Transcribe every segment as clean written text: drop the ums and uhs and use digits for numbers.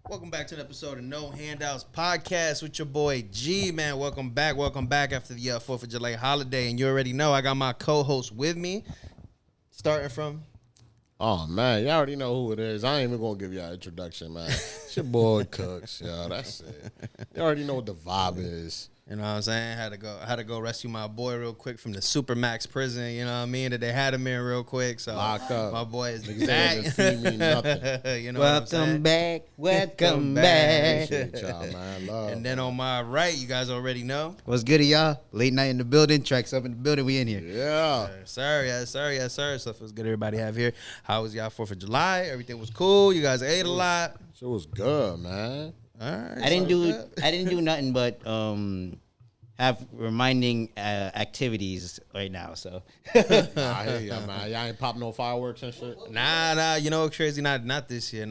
Welcome back to an episode of No Handouts Podcast with your boy G, man. Welcome back after the 4th of July holiday. And you already know I got my co-host with me, starting from... Oh, man, y'all already know who it is. I ain't even going to give y'all an introduction, man. It's your boy COOKZ, yo. That's it. You already know what the vibe is. You know what I'm saying? I had to go rescue my boy real quick from the Supermax prison, you know what I mean? That they had him in real quick. So Locked up. My boy is Niggas back. didn't feed me nothing. You know what I'm saying? Welcome back. Appreciate y'all, man. Love. And then on my right, you guys already know. What's good, y'all? Late night in the building. Tracks up in the building. We in here. Yeah. Yes, sir. So it was good everybody have here. How was y'all 4th of July? Everything was cool. You guys ate a lot. Shit was good, man. All right. I didn't do nothing but have reminding activities right now. So I hear y'all, man. Y'all ain't popping no fireworks and shit? Nah. You know what's crazy? Not this year.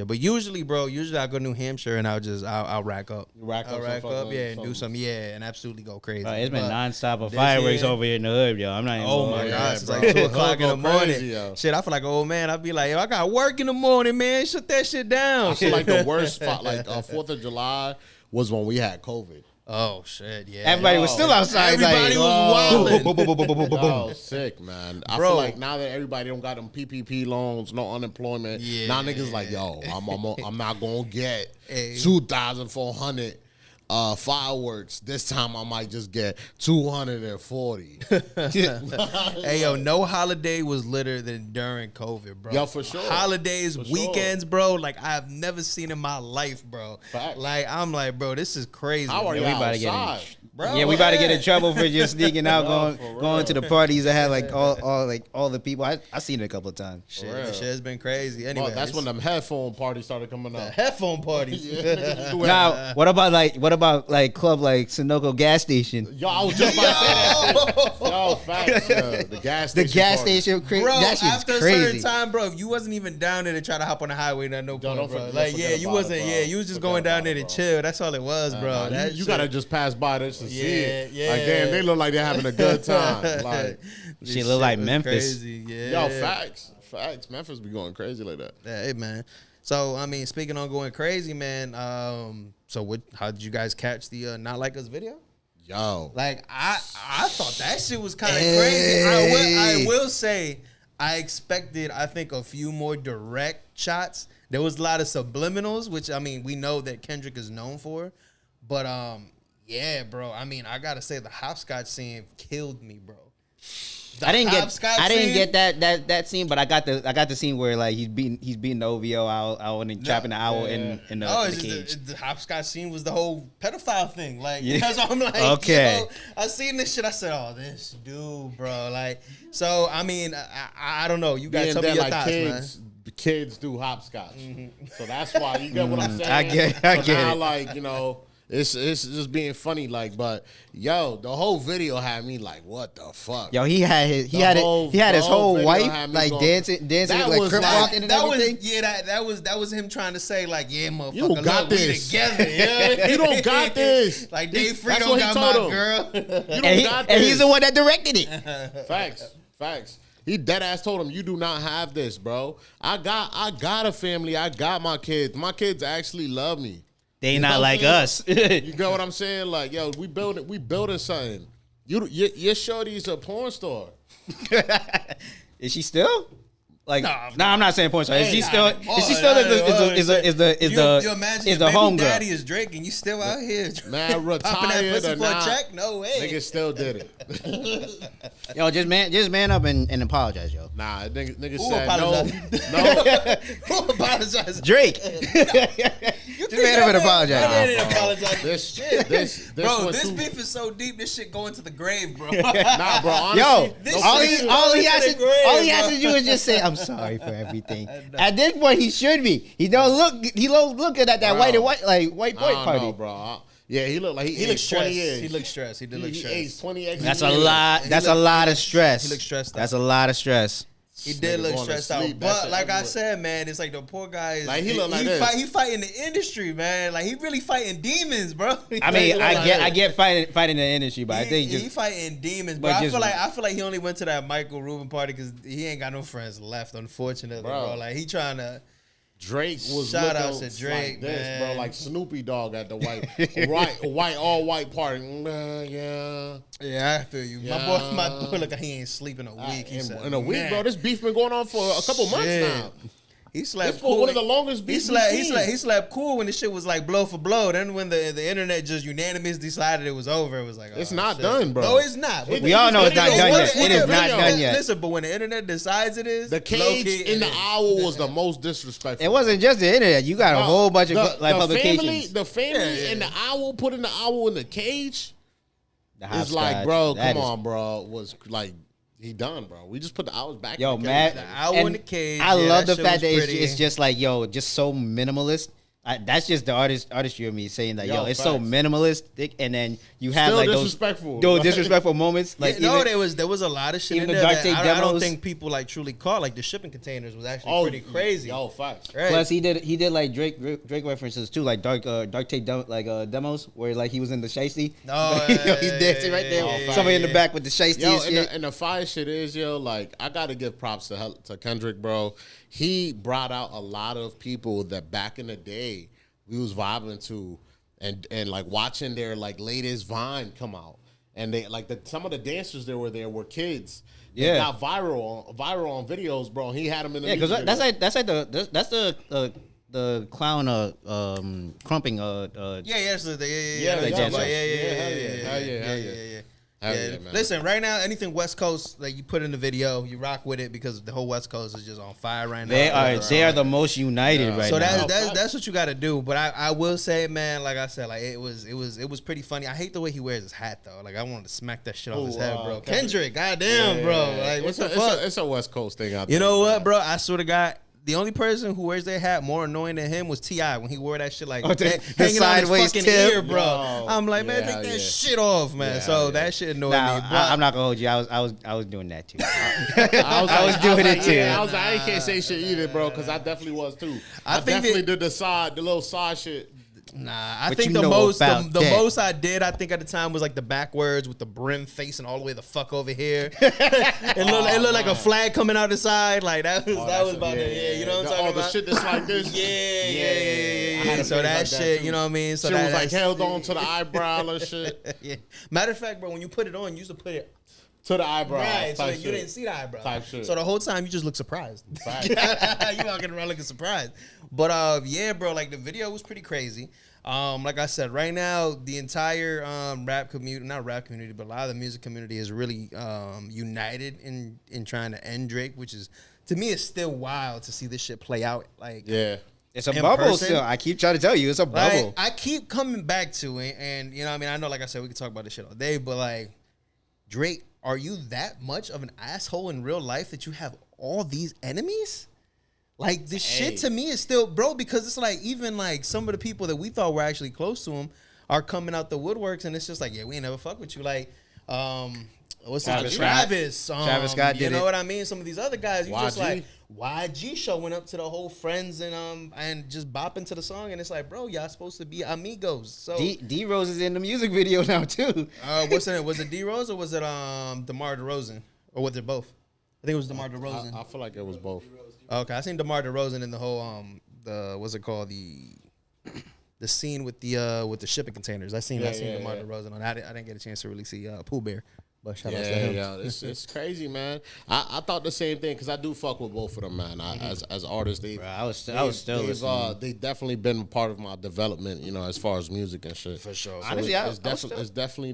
But usually, bro, I go to New Hampshire and I'll rack up. I'll rack up, and do some, and absolutely go crazy. it's been nonstop of fireworks over here in the hood, yo. I'm not even. Oh my gosh, it's bro. like 2 o'clock in the morning. Crazy, Shit, I feel like an old man. I'd be like, yo, I got work in the morning, man. Shut that shit down. I feel like the worst spot, 4th of July was when we had COVID. Oh shit, yeah. Everybody was still outside. Everybody was wilding. Oh, sick, man. I feel like now that everybody don't got them PPP loans, no unemployment, now niggas like, yo, I'm not gonna get 2,400 fireworks. This time I might just get 240. Hey, yo, no holiday was litter than during COVID, bro. Yo, for sure. Holidays, For weekends, bro, like I've never seen in my life, bro. Facts. Like, I'm like, bro, this is crazy. How are bro. you about to get outside? Bro, Yeah, we about to get in trouble for just sneaking out, for going to the parties that had like all the people. I seen it a couple of times. Shit, real. this shit has been crazy. Anyway, Well, that's when them headphone parties started coming the out. headphone parties. Now, what about club like Sunoco gas station? Yo, I was just about to say that shit. Yo, facts. The gas station. The gas party. station, Bro, that shit's after a crazy. certain time, bro, if you wasn't even down there to try to hop on the highway, no point, don't bro. forget Like, yeah, you about wasn't, it, bro. you was just Forget going down about there it, to bro. chill. That's all it was, bro. Nah, That you shit- gotta just pass by this to see it. Yeah. Like, damn, they look like they're having a good time. Like, This Shit look like was Memphis. Crazy. Yeah. yo, facts. Memphis be going crazy like that. Yeah, hey, man. So, I mean, speaking on going crazy, man, how did you guys catch the Not Like Us video? Yo. Like, I thought that shit was kind of crazy. I will say, I expected, I think, a few more direct shots. There was a lot of subliminals, which, I mean, we know that Kendrick is known for. But, yeah, bro, I mean, I got to say, the hopscotch scene killed me, bro. I didn't get that scene, but I got the scene where like he's beating the OVO out and trapping the owl in the cage. The hopscotch scene was the whole pedophile thing. Like, Yeah. that's what I'm like, Okay. yo, I seen this shit. I said, oh, this dude, bro. Like, so, I mean, I don't know. You guys tell me your thoughts, man. Kids do hopscotch. So that's why, you get what I'm saying? I get now, it. like, you know, it's just being funny, like, but yo, the whole video had me like, what the fuck? Yo, he had his whole video wife had me like going- dancing That like was crip like- walking and everything. That was him trying to say, like, yeah, motherfucker, You don't got look, we this. together. Yeah? You don't got this. Like, Dave That's Free what don't he got my told him. girl. You don't got And this. he's the one that directed it. Facts. He dead ass told him, you do not have this, bro. I got a family. I got my kids. My kids actually love me. They You know not what like I'm us. saying? You get what I'm saying? Like, yo, we building something. Your shorty's a porn star. Is she still? Like, Nah, nah, I'm not saying porn star. Is she still? Nah, Is she boy, still nah, is the you imagine is your the baby home daddy girl? is Drake and you still out here Man, popping that retired pussy or for a not, check? No way. niggas still did it. Yo, just man up and apologize, yo. Nah, niggas Who said apologized? no. Who apologized? Drake. Just man up and apologize. That man didn't apologize. This Bro, went this too- beef is so deep, this shit going to the grave, bro. Nah, bro. Honestly, Yo, This all shit he is all he going has to to the grave, all he has bro. to do is just say, "I'm sorry for everything." At this point, he should be. He don't look at that Bro. white boy I don't party. know, bro. Yeah, he looked like he He aged looks 20 stressed. years. He looks stressed. He did look He stressed. aged 20 years. That's a lot. That's a lot of stress. He looks stressed out. That's a lot of stress. He did Nigga look going to stressed out, sleep, that but shit like I everywhere. said, man, it's like the poor guy is Like, he look like this. He fighting the industry, man. Like he really fighting demons, bro. I mean, look like I get fighting the industry, but I think he just fighting demons, bro. but I just- feel like he only went to that Michael Rubin party because he ain't got no friends left, unfortunately, bro. Bro. Like he trying to. Drake was shout out to Drake, like this, man. bro, like Snoopy Dogg at the all white party. Yeah, I feel you. Yeah. My boy, look, he ain't sleeping a week. In a week, bro. This beef been going on for a couple months now. He slept cool. One of the longest beefs he slept cool when the shit was like blow for blow. Then when the internet just unanimous decided it was over, it was like, it's not done, bro. No, it's not. We all know it's not done yet. It is not done yet. Listen, but when the internet decides it is, the cage in the owl was the most disrespectful. It wasn't just the internet. You got a whole bunch of publications. The family and the owl putting the owl in the cage. It's like, bro, come on, bro. Was like. He done, bro. We just put the owls back. Yo, in the man, the owl in the cage. I love the fact that it's just like, yo, just so minimalist. That's just the artistry of me saying that, yo, it's facts. So minimalistic, and then you have still like those disrespectful moments. Like, there was a lot of shit in there that I don't think people like truly caught. Like the shipping containers was actually pretty crazy. Yo, facts. Right. Plus, he did like Drake references too, like dark tape demos where like he was in the shiesty. Oh, he's dancing right there. Somebody in the back with the shiesty. Yo, and shit. And the fire shit is, yo, like I gotta give props to Kendrick, bro. He brought out a lot of people that back in the day we was vibing to, and like watching their like latest Vine come out, and they like some of the dancers that were there were kids. They got viral on videos, bro. He had them in the because that's the clown crumping Yeah. Listen, right now, anything West Coast, like you put in the video, you rock with it because the whole West Coast is just on fire right now. They are the most united right now. So that's what you got to do. But I will say, man, like I said, like it was pretty funny. I hate the way he wears his hat though. Like I wanted to smack that shit off his head, bro. Kendrick, goddamn, bro. Like what the fuck? It's a West Coast thing out there. You know what, bro? I swear to God. The only person who wears their hat more annoying than him was T.I. when he wore that shit like the hanging sideways on his fucking tip. ear, bro. I'm like, man, take that shit off, man. That shit annoyed me. I'm not gonna hold you. I was doing that too. I was doing it too. Yeah, I can't say shit either, bro, because I definitely was too. I definitely did the little side shit. Nah, I think the most I did, I think at the time was like the backwards with the brim facing all the way the fuck over here. It looked like a flag coming out the side. Like that was about it. Yeah, you know what I'm talking about? All the shit that's like this. Yeah. So that shit, you know what I mean? So shit was like held on to the eyebrow and shit. Yeah. Matter of fact, bro, when you put it on, you used to put it to the eyebrow. Right, so you didn't see the eyebrow. Type shit. So the whole time you just look surprised. You walking around looking surprised. But yeah, bro, like the video was pretty crazy. Like I said, right now the entire rap community, not rap community, but a lot of the music community is really united in trying to end Drake, which is to me is still wild to see this shit play out. Like it's a bubble still. I keep trying to tell you, it's a bubble. Like, I keep coming back to it, and you know, what I mean, I know, like I said, we can talk about this shit all day, but like Drake, are you that much of an asshole in real life that you have all these enemies? Like, this shit to me is still, bro, because it's like, even like some of the people that we thought were actually close to him are coming out the woodworks, and it's just like, yeah, we ain't never fuck with you. Like, what's his Travis. Travis Scott did it. You know what I mean? Some of these other guys, you just like, YG showing up to the whole friends and just bopping to the song, and it's like, bro, y'all supposed to be amigos. So D Rose is in the music video now too. What's in it? Was it D Rose or was it DeMar DeRozan, or was it both? I think it was DeMar DeRozan. I feel like it was both. Okay, I seen DeMar DeRozan in the whole the what's it called, the scene with the shipping containers. I seen DeMar DeRozan on. I didn't get a chance to really see Pooh Bear. But shout out to him. Yeah, it's crazy, man. I thought the same thing because I do fuck with both of them, man. As artists, I was still listening. They definitely been part of my development, you know, as far as music and shit. For sure. So honestly, it's definitely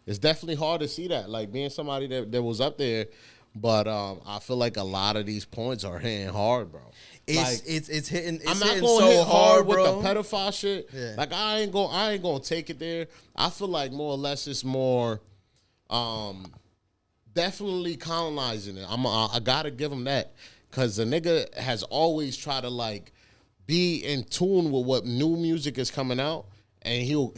it's definitely hard to see that, like being somebody that was up there. But I feel like a lot of these points are hitting hard, bro. It's hitting. I'm not gonna hit hard with bro. the pedophile shit. Yeah. Like I ain't gonna take it there. I feel like more or less it's more, definitely colonizing it. I gotta give him that, cause the nigga has always tried to like be in tune with what new music is coming out, and he'll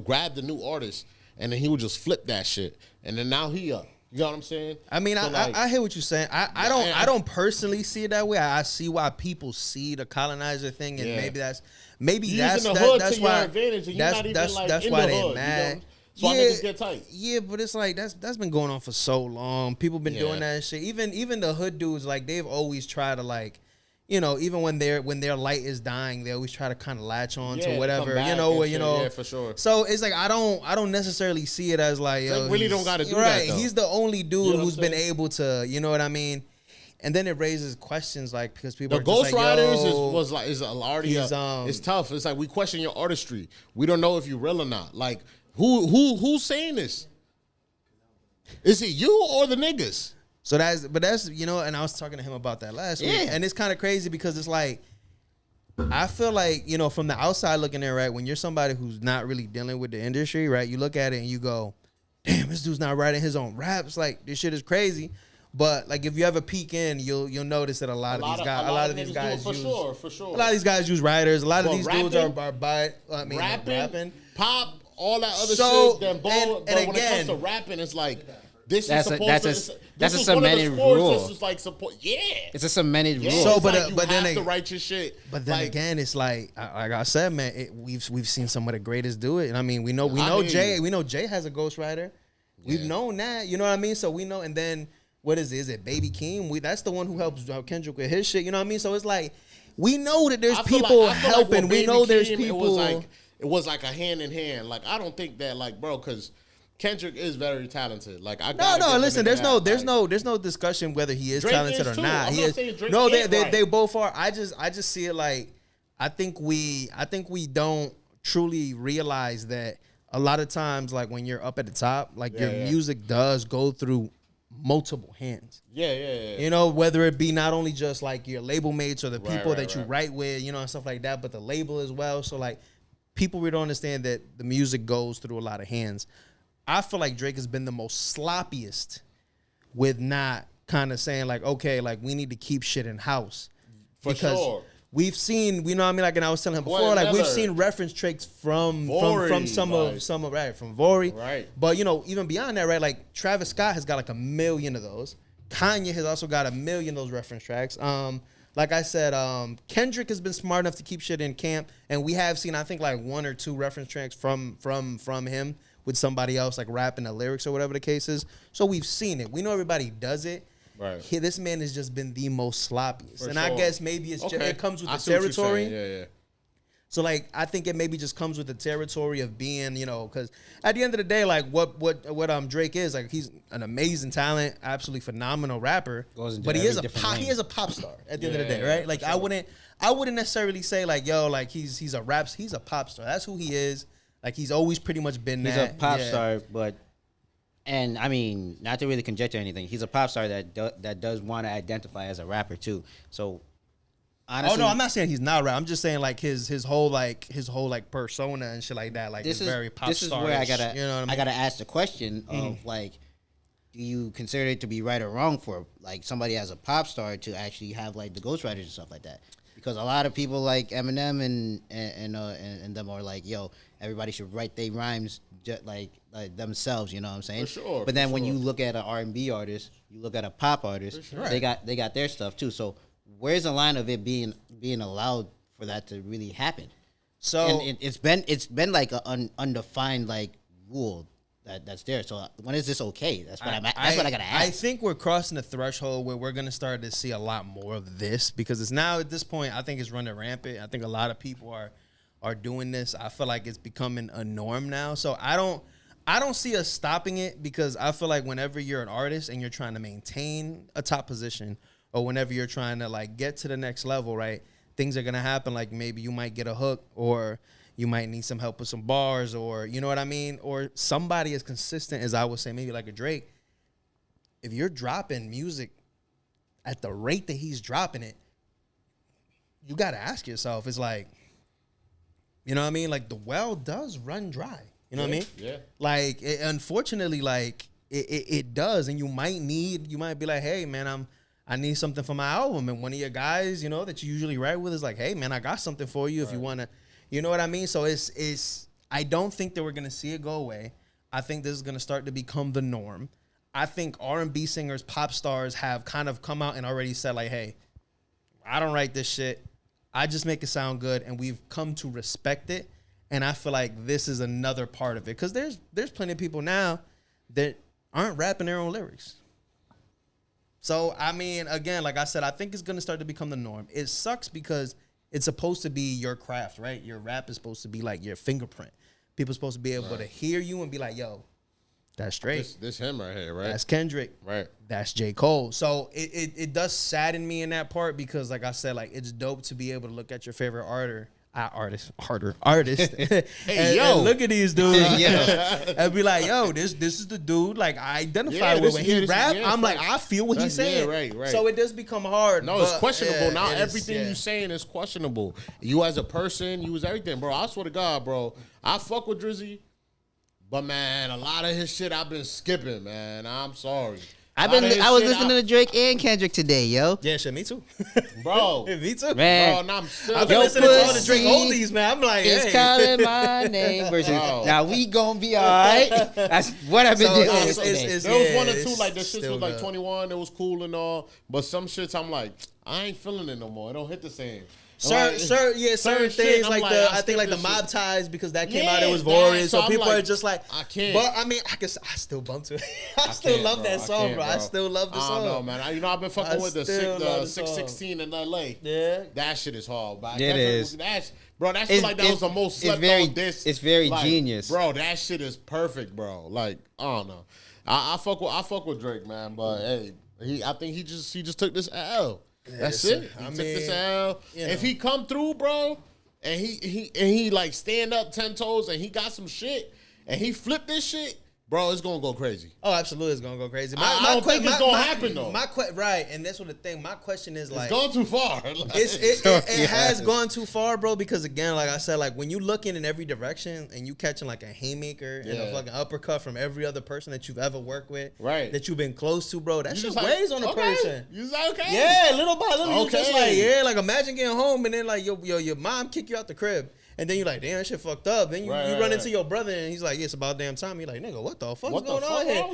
grab the new artist, and then he'll just flip that shit, and then now he up. You know what I'm saying? I mean, so I hear what you're saying. I don't personally see it that way. I see why people see the colonizer thing, and maybe that's why they mad. So niggas get tight. Yeah, but it's like that's been going on for so long. People been doing that shit. Even the hood dudes, like they've always tried to like, even when their light is dying, they always try to kind of latch on to whatever, Yeah, for sure. So it's like I don't necessarily see it as like, yo, really don't got to do that. Though. He's the only dude who's been able to, you know what I mean. And then it raises questions like because people the are Ghost just like, Riders is already it's tough. It's like we question your artistry. We don't know if you're real or not. Like who's saying this? Is it you or the niggas? So that's and I was talking to him about that last week, and it's kind of crazy because it's like I feel like from the outside looking in, right, when you're somebody who's not really dealing with the industry, right, you look at it and you go, damn, this dude's not writing his own raps, like this shit is crazy. But like if you ever peek in, you'll notice that a lot of these guys use a lot of these guys use writers. A lot of these dudes are rapping, pop, all that other shit. Then and when again, it comes to rapping, it's like. That's a cemented rule. This is like support. Yeah, it's a cemented rule. So, but then have to write your shit. But then again, it's like I said, man. We've seen some of the greatest do it, and I mean, we know Jay. We know Jay has a ghostwriter. We've known that. You know what I mean? So we know. And then what is it? Is it Baby Keem? That's the one who helps Kendrick with his shit. You know what I mean? So it's like we know that there's people helping. We know there's people. It was like a hand in hand. Like I don't think that bro, because Kendrick is very talented. Like listen. There's no discussion whether he is Drake talented or not. He is. They both are. I just see it like I think we don't truly realize that a lot of times, like when you're up at the top, like your music does go through multiple hands. Yeah. Whether it be not only just like your label mates or the people that you write with, and stuff like that, but the label as well. So like people really don't understand that the music goes through a lot of hands. I feel like Drake has been the most sloppiest with not kind of saying like, okay, like we need to keep shit in house. Because sure. We've seen, you know what I mean? Like, and I was telling him before, like we've seen reference tracks from some of from Vori. Right. But even beyond that, right? Like Travis Scott has got like 1 million of those. Kanye has also got 1 million of those reference tracks. Like I said, Kendrick has been smart enough to keep shit in camp, and we have seen I think like 1 or 2 reference tracks from him with somebody else like rapping the lyrics or whatever the case is. So we've seen it. We know everybody does it. Right. This man has just been the most sloppiest. For and sure. I guess maybe it comes with the territory. Yeah. So like I think it maybe just comes with the territory of being, because at the end of the day, like what Drake is, like he's an amazing talent, absolutely phenomenal rapper. But he is a pop star at the end of the day, right? Like sure. I wouldn't necessarily say like, yo, like he's a pop star. That's who he is. Like he's always pretty much been he's that. He's a pop star, and I mean, not to really conjecture anything, he's a pop star that does want to identify as a rapper too. So honestly, oh no, I'm not saying he's not a rapper. I'm just saying like his whole persona and shit like that. Like it's very pop star. This is where I gotta ask the question of like, do you consider it to be right or wrong for like somebody as a pop star to actually have like the ghostwriters and stuff like that? Because a lot of people like Eminem and them are like, yo, everybody should write their rhymes just like themselves, you know what I'm saying? For sure. But then when you look at an R&B artist, you look at a pop artist, sure. they got their stuff too. So where's the line of it being allowed for that to really happen? So and it's been like an undefined like rule that's there. So when is this okay? That's what I gotta ask. I think we're crossing the threshold where we're gonna start to see a lot more of this because it's now at this point I think it's running rampant. I think a lot of people are doing this. I feel like it's becoming a norm now. So I don't see us stopping it because I feel like whenever you're an artist and you're trying to maintain a top position or whenever you're trying to like get to the next level, right? Things are gonna happen. Like maybe you might get a hook or you might need some help with some bars or you know what I mean? Or somebody as consistent as I would say, maybe like a Drake. If you're dropping music at the rate that he's dropping it, you got to ask yourself, it's like, you know what I mean? Like the well does run dry. You know what I mean? Yeah. Like unfortunately, like it does. And you might be like, hey man, I need something for my album. And one of your guys, that you usually write with is like, hey man, I got something for you if you want to. You know what I mean? So it's. I don't think that we're gonna see it go away. I think this is gonna start to become the norm. I think R&B singers, pop stars have kind of come out and already said like, "Hey, I don't write this shit. I just make it sound good," and we've come to respect it. And I feel like this is another part of it because there's plenty of people now that aren't rapping their own lyrics. So, I mean, again, like I said, I think it's going to start to become the norm. It sucks because it's supposed to be your craft, right? Your rap is supposed to be like your fingerprint. People are supposed to be able to hear you and be like, yo, that's Drake. This him right here, right? That's Kendrick. Right. That's J. Cole. So it does sadden me in that part because, like I said, like it's dope to be able to look at your favorite artist, and look at these dudes, and be like, yo, this is the dude. Like I identify with when he rap. I'm like, I feel what he's saying. Right. So it does become hard. No, it's questionable. Now everything you saying is questionable. You as a person, you as everything, bro. I swear to God, bro. I fuck with Drizzy. But man, a lot of his shit I've been skipping, man. I'm sorry. I was listening to Drake and Kendrick today, yo. Yeah, shit, me too. Bro. Me too. Man. Bro, and I'm still I've been listening to all the Drake oldies, man. I'm like, it's calling my name versus now we gonna be all right. That's what I've been doing. There was one or two, like the shits was like 21, it was cool and all. But some shits I'm like, I ain't feeling it no more. It don't hit the same. Certain things like I think like the Mob Ties because that came out, it was Voracious, so people are just like, I can't. But I mean, I still bump to it. I still love that song, bro. I still love the song. I don't know, man. I've been fucking with the 616 in LA. Yeah, that shit is hard. But it is. Bro, that shit like that was the most slept on disc. It's very genius, bro. That shit is perfect, bro. Like I don't know. I fuck with Drake, man. But hey, I think he just took this L. That's it. He took this L. If he come through, bro, and he like stand up 10 toes and he got some shit and he flip this shit, bro, it's gonna go crazy. Oh, absolutely, it's gonna go crazy. I don't think it's gonna happen though. Right, and that's what the thing. My question is like, it's gone too far. It has gone too far, bro. Because again, like I said, like when you looking in every direction and you catching like a haymaker and a fucking uppercut from every other person that you've ever worked with, right? That you've been close to, bro. That shit weighs on a person. You like, okay? Yeah, little by little, you just like like imagine getting home and then like your mom kick you out the crib. And then you're like, damn, that shit fucked up. Then you run into your brother and he's like, yeah, it's about damn time. You're like, nigga, what the fuck's going on here?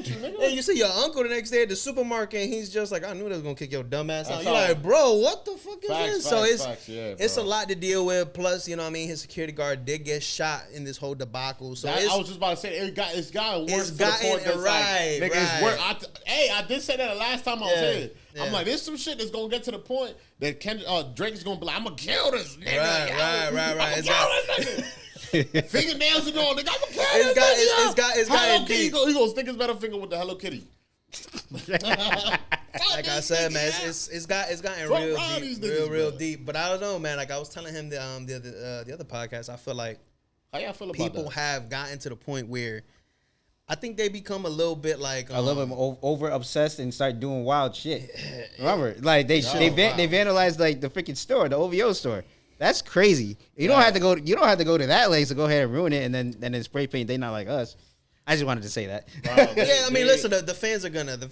And you see your uncle the next day at the supermarket and he's just like, I knew they was going to kick your dumb ass out. You're like, bro, what the fuck is this? So it's a lot to deal with. Plus, you know what I mean? His security guard did get shot in this whole debacle. So I was just about to say, it's gotten worse to the point that's like, nigga, it's worse. I did say that the last time I was here. Yeah. I'm like, there's some shit that's gonna get to the point that Drake is gonna be like, I'm gonna kill this nigga. Right. I'm gonna kill this nigga. Fingernails are going, nigga, I'm gonna kill this nigga. It's got deep. He gonna stick his middle finger with the Hello Kitty. Like I said, man, it's gotten real deep. But I don't know, man. Like I was telling him the other podcast, I feel like how y'all feel about people have gotten to the point where I think they become a little bit like a little bit over obsessed and start doing wild shit. Remember, like they vandalized like the freaking store, the OVO store. That's crazy. You don't have to go. You don't have to go to that length to go ahead and ruin it, and then spray paint. They not like us. I just wanted to say that. Yeah, I mean, listen, the fans are gonna do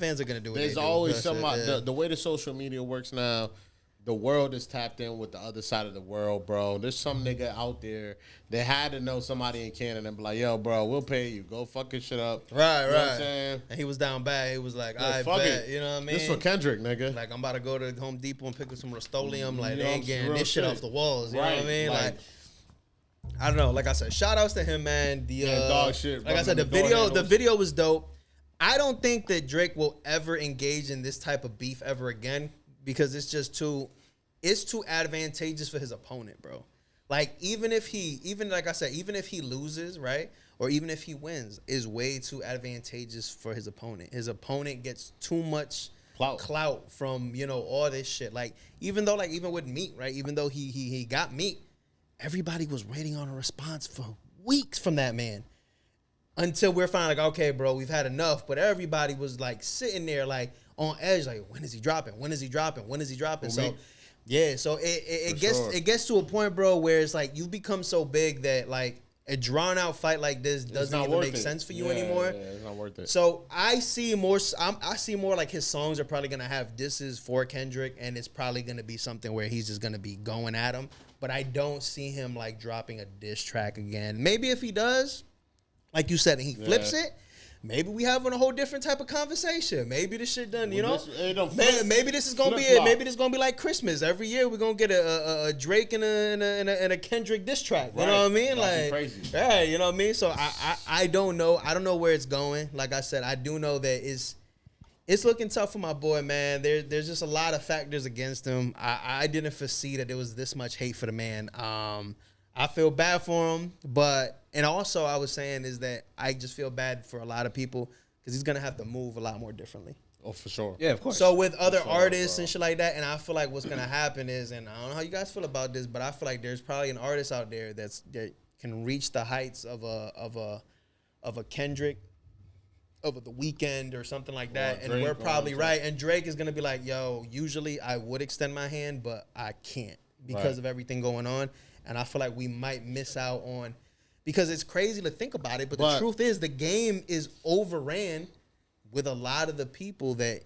what there's they always do. somebody. The way the social media works now. The world is tapped in with the other side of the world, bro. There's some nigga out there that had to know somebody in Canada and be like, yo, bro, we'll pay you. Go fuck your shit up. Right. You know what I'm saying? And he was down bad. He was like, I bet. You know what I mean? This for Kendrick, nigga. Like, I'm about to go to Home Depot and pick up some Rust-Oleum. Like, they ain't getting this shit off the walls. You know what I mean? Like, I don't know. Like I said, shout outs to him, man. Dog shit. Like I said, the video was dope. I don't think that Drake will ever engage in this type of beef ever again because it's just too advantageous for his opponent, bro. Like even if he loses, right? Or even if he wins, is way too advantageous for his opponent. His opponent gets too much clout from, all this shit. Like even with Meek, right? Even though he got Meek, everybody was waiting on a response for weeks from that man. Until we're finally like, okay, bro, we've had enough. But everybody was like sitting there like on edge, like, when is he dropping? When is he dropping? When is he dropping? So yeah, so it gets to a point, bro, where it's like you've become so big that like a drawn out fight like this doesn't even make sense for you anymore. Yeah, it's not worth it. So I see more like his songs are probably gonna have disses for Kendrick, and it's probably gonna be something where he's just gonna be going at him. But I don't see him like dropping a diss track again. Maybe if he does, like you said, and he flips it. Maybe we having a whole different type of conversation. Maybe this shit done, maybe this is gonna be it. Maybe this is gonna be like Christmas. Every year we're gonna get a Drake and a Kendrick diss track. You know what I mean? Like crazy. Yeah, you know what I mean? So I don't know. I don't know where it's going. Like I said, I do know that It's looking tough for my boy, man. There's just a lot of factors against him. I didn't foresee that there was this much hate for the man. I feel bad for him, and also I was saying is that I just feel bad for a lot of people because he's gonna have to move a lot more differently. Oh, for sure. Yeah, of course. So with other artists and shit like that, and I feel like what's gonna happen is, and I don't know how you guys feel about this, but I feel like there's probably an artist out there that can reach the heights of a Kendrick, of The Weeknd or something like that, and we're probably right. And Drake is gonna be like, "Yo, usually I would extend my hand, but I can't because of everything going on." And I feel like we might miss out on, because it's crazy to think about it, but the truth is the game is overran with a lot of the people that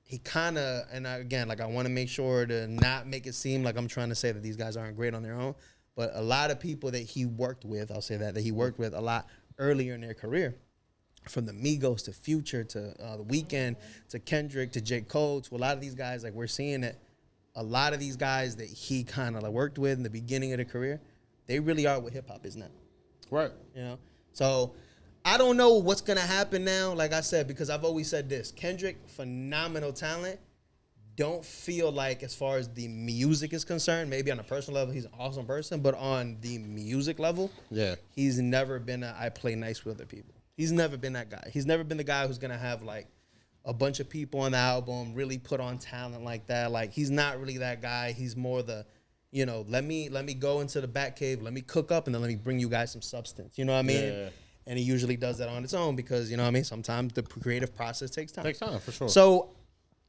he kind of, and again, like I want to make sure to not make it seem like I'm trying to say that these guys aren't great on their own, but a lot of people that he worked with, I'll say that he worked with a lot earlier in their career, from the Migos to Future to The Weeknd to Kendrick to J. Cole to a lot of these guys, like we're seeing that a lot of these guys that he kind of like worked with in the beginning of their career, they really are what hip hop is now. Right. You know? So I don't know what's going to happen now, like I said, because I've always said this. Kendrick, phenomenal talent. Don't feel like, as far as the music is concerned, maybe on a personal level, he's an awesome person, but on the music level, he's never been I play nice with other people. He's never been that guy. He's never been the guy who's going to have, like, a bunch of people on the album, really put on talent like that. Like, he's not really that guy. He's more the, you know, let me go into the back cave, let me cook up, and then let me bring you guys some substance. You know what I mean? Yeah. And he usually does that on its own because, you know what I mean, sometimes the creative process takes time. Takes time, for sure. So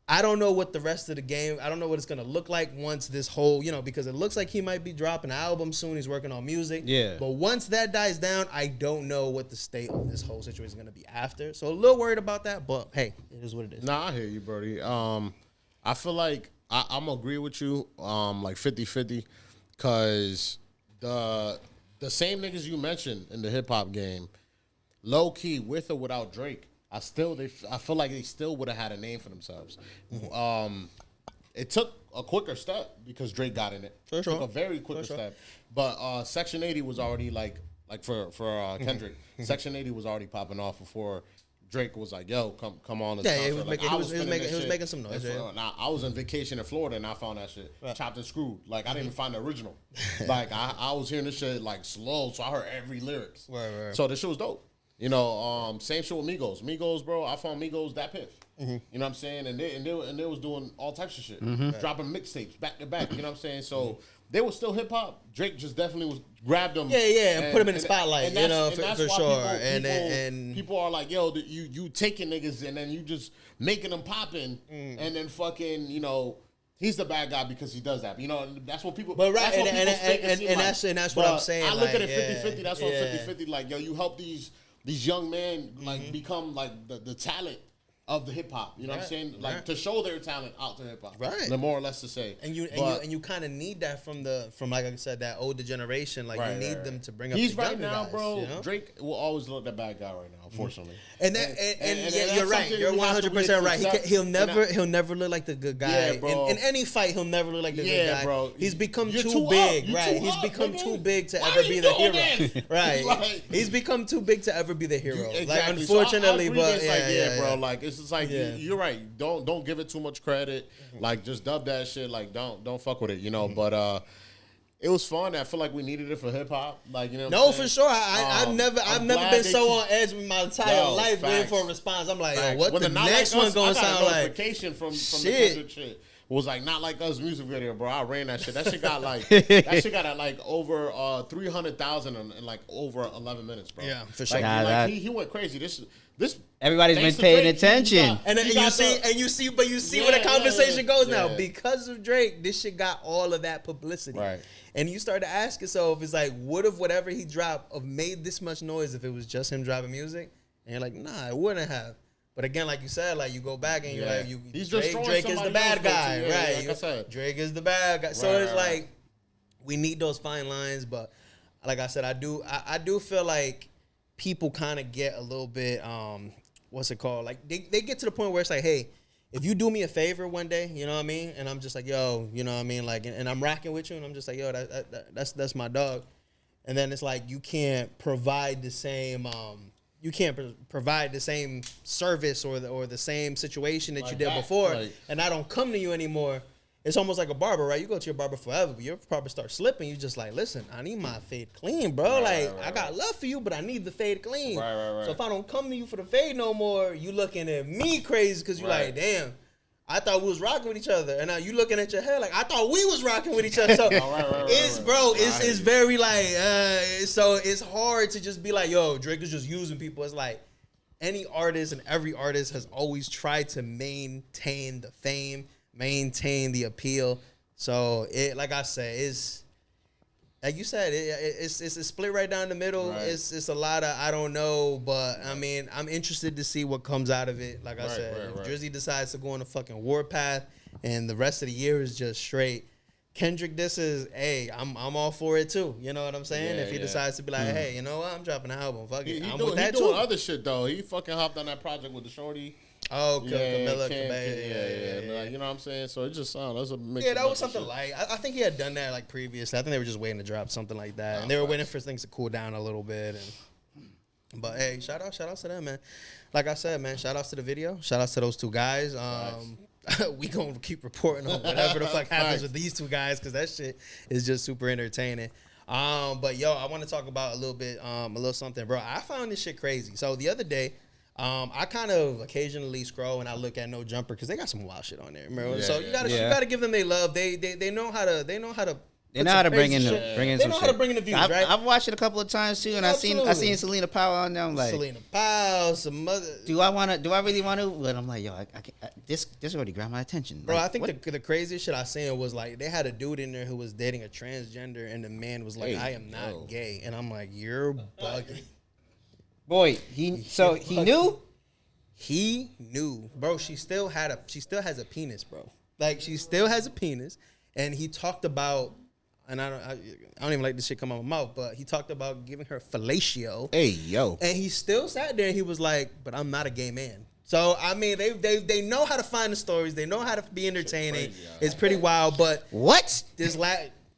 I don't know what the rest of the game, I don't know what it's going to look like once this whole, you know, because it looks like he might be dropping an album soon. He's working on music. Yeah. But once that dies down, I don't know what the state of this whole situation is going to be after. So a little worried about that, but hey, it is what it is. Nah, I hear you, Brody. I feel like I'm going to agree with you, like 50-50, because the same niggas you mentioned in the hip-hop game, low-key, with or without Drake, I feel like they still would have had a name for themselves. It took a quicker step because Drake got in it. For sure. Took a very quicker step. But Section 80 was already like for Kendrick. Section 80 was already popping off before Drake was like, "Yo, come on." Yeah, he was making some noise. I was on vacation in Florida and I found that shit chopped and screwed. Like I didn't even find the original. Like I was hearing this shit like slow, so I heard every lyrics. Right. So this shit was dope. You know, same shit with Migos. Migos, bro, I found Migos that piff. You know what I'm saying? And they was doing all types of shit. Dropping mixtapes back to back. You know what I'm saying? So they were still hip hop. Drake just definitely grabbed them. Yeah, and put them in the spotlight, you know, for sure. And people are like, yo, you taking niggas and then you just making them popping and then fucking, you know, he's the bad guy because he does that. You know, that's what people. But right, and that's what I'm saying. I look at it 50-50. That's what 50-50. Like, yo, you help these young men like become like the talent of the hip hop. You know what I'm saying? Like to show their talent out to hip hop. Right. The more or less to say. And you kind of need that from like I said, that older generation. Like you need them to bring up. He's the right now, guys, bro. You know? Drake will always look the bad guy right now, unfortunately. And you're right. You're 100% right. He'll never look like the good guy. Yeah, bro. In any fight, he'll never look like the good guy. Bro. He's become too big. Right. He's become too big to ever be the hero. Right. He's become too big to ever be the hero. Like unfortunately, but yeah, bro. Like it's just like you're right. Don't give it too much credit. Like just dub that shit. Like don't fuck with it. You know. But it was fun. I feel like we needed it for hip hop. Like you know. No, for sure. I've never been so on edge with my entire life waiting for a response. I'm like, yo, what the next one gonna sound like? Notification from the shit. Was like Not Like Us music video, bro. I ran that shit. That shit got like at like over 300,000 in like over 11 minutes, bro. Yeah, for sure. He went crazy. This everybody's been paying attention. And you see where the conversation goes now because of Drake. This shit got all of that publicity, right? And you start to ask yourself, it's like, would have whatever he dropped have made this much noise if it was just him dropping music? And you're like, nah, it wouldn't have. But again, like you said, like you go back and you're like, Drake is the bad guy, right? Like I said. Drake is the bad guy. So it's like we need those fine lines. But like I said, I do feel like people kind of get a little bit, what's it called? Like they get to the point where it's like, hey, if you do me a favor one day, you know what I mean? And I'm just like, yo, you know what I mean? Like, and I'm rocking with you, and I'm just like, yo, that's my dog. And then it's like you can't provide the same, you can't provide the same service or the same situation that you did before, and I don't come to you anymore. It's almost like a barber, right? You go to your barber forever, but your barber starts slipping. You just like, listen, I need my fade clean, bro. I got love for you, but I need the fade clean. So if I don't come to you for the fade no more, you looking at me crazy because you like, damn, I thought we was rocking with each other, and now you looking at your hair like I thought we was rocking with each other. So it's very like, so it's hard to just be like, yo, Drake is just using people. It's like any artist and every artist has always tried to maintain the fame, maintain the appeal. So it, like I said, it's like you said, it's a split right down the middle. Right. It's a lot of I don't know, but I mean I'm interested to see what comes out of it. Like I said, if Drizzy decides to go on a fucking warpath and the rest of the year is just straight Kendrick, this is I'm all for it too. You know what I'm saying? If he decides to be like, hey, you know what, I'm dropping an album. Fuck it, I'm with that too. He doing other shit though. He fucking hopped on that project with the shorty. Oh, Camilla Cabello. Like, you know what I'm saying? So it just that's a mix. Yeah, that was something like I think he had done that like previously. I think they were just waiting to drop something like that, and they were waiting for things to cool down a little bit. But hey, shout out to them, man. Like I said, man, shout outs to the video. Shout outs to those two guys. We gonna keep reporting on whatever the fuck happens with these two guys because that shit is just super entertaining. But yo, I want to talk about a little something, bro. I found this shit crazy. So the other day. I kind of occasionally scroll and I look at No Jumper because they got some wild shit on there, bro. So you gotta give them their love. They know how to bring in the views, right? I've watched it a couple of times too, and I seen Selena Powell on there. I'm like, Selena Powell, some other. Do I really want to? But I'm like, yo, this already grabbed my attention, bro. Like, I think the craziest shit I seen was like they had a dude in there who was dating a transgender, and the man was like, I am not gay, and I'm like, you're bugging. Boy, he knew. He knew, bro. She still has a penis, bro. Like she still has a penis, and he talked about, and I don't even like this shit come out of my mouth, but he talked about giving her fellatio. Hey yo, and he still sat there and he was like, but I'm not a gay man. So I mean, they know how to find the stories. They know how to be entertaining. It's pretty wild, but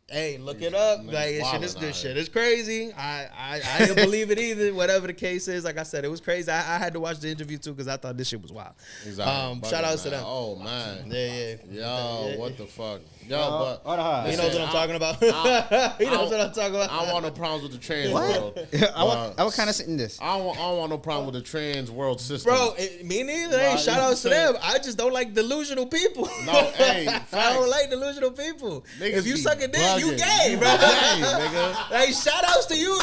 hey, look it up. Like this shit is crazy. I didn't believe it either. Whatever the case is, like I said, it was crazy. I had to watch the interview too because I thought this shit was wild. Exactly. Shout outs to them. Oh man. Yeah. Yo, what the fuck? Yo, but he knows what I'm talking about. He knows what I'm talking about. I don't want no problems with the trans world. I would kind of sit in this. I don't want no problem with the trans world system. Bro, me neither. Hey, shout outs to them. I just don't like delusional people. No, hey, I don't like delusional people. Niggas if you suck a dick, you gay, bro. Nigga. Hey, shout outs to you.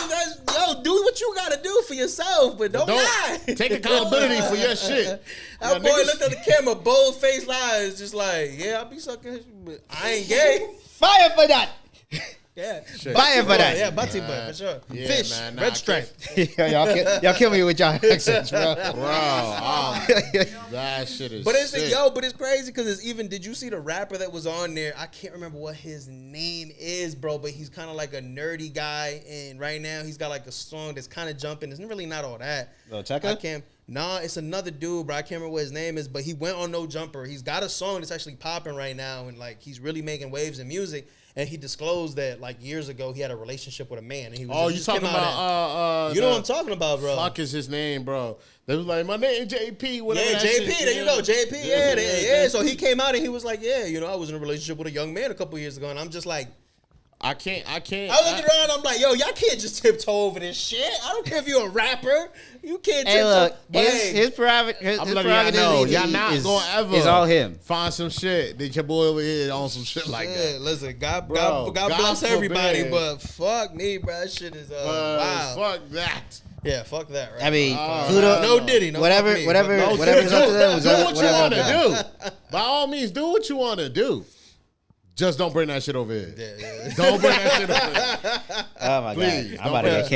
Yo, do what you gotta do for yourself, but don't lie. Take accountability for your shit. That boy looked at the camera, bold faced lies, just like, yeah, I be sucking, but I ain't gay. Fire for that. Yeah, fire for that. Yeah, butty butt for sure. Yeah, Fish, man, red stripe. y'all kill me with y'all accents, bro. That shit is. But it's sick. but it's crazy because it's even. Did you see the rapper that was on there? I can't remember what his name is, bro. But he's kind of like a nerdy guy, and right now he's got like a song that's kind of jumping. It's really not all that. Nah, it's another dude, bro. I can't remember what his name is, but he went on No Jumper. He's got a song that's actually popping right now, and like he's really making waves in music. And he disclosed that like years ago he had a relationship with a man. And he was you talking about? You know what I'm talking about, bro? Fuck is his name, bro? They was like, my name JP. Whatever. Yeah, JP. There you go, JP. Yeah. So he came out and he was like, yeah, you know, I was in a relationship with a young man a couple years ago, and I'm just like. I can't. I look around. I'm like, yo, y'all can't just tiptoe over this shit. I don't care if you're a rapper. You can't tiptoe. Look, his prerogative. Y'all not gonna ever is all him. Find some shit that your boy over here on some shit like that. Listen, God bless everybody, but fuck me, bro. That shit is wild. Fuck that. Yeah, fuck that. Right? I mean, no Diddy, no whatever is up to them. Do what you want to do. By all means, do what you want to do. Just don't bring that shit over here. Yeah. Don't bring that shit over here. Oh my Please, God.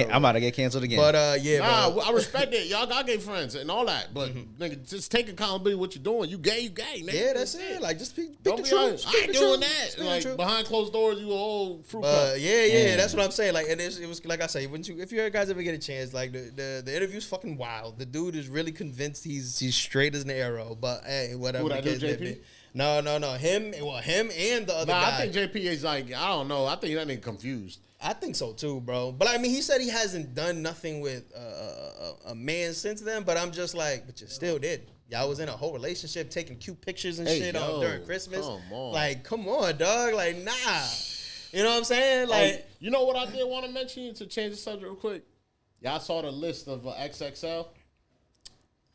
I'm about to get canceled again. But bro. I respect it. Y'all got gay friends and all that. But nigga, just take accountability of what you're doing. You gay, nigga. Yeah, that's it. Like just speak don't the be truth. I ain't doing that. Like behind closed doors, you a whole fruit cup. Yeah, that's what I'm saying. Like, and it was like I say, if you guys ever get a chance, like the interview's fucking wild. The dude is really convinced he's straight as an arrow. But hey, whatever. Who that dude, JP? No. Him and the other guy. I think JP is like, I don't know. I think that nigga confused. I think so too, bro. But I mean, he said he hasn't done nothing with a man since then. But I'm just like, but you still did. Y'all was in a whole relationship, taking cute pictures and shit during Christmas. Come on. Like, come on, dog. Like, nah. You know what I'm saying? Like, you know what I did want to mention to change the subject real quick? Y'all saw the list of XXL?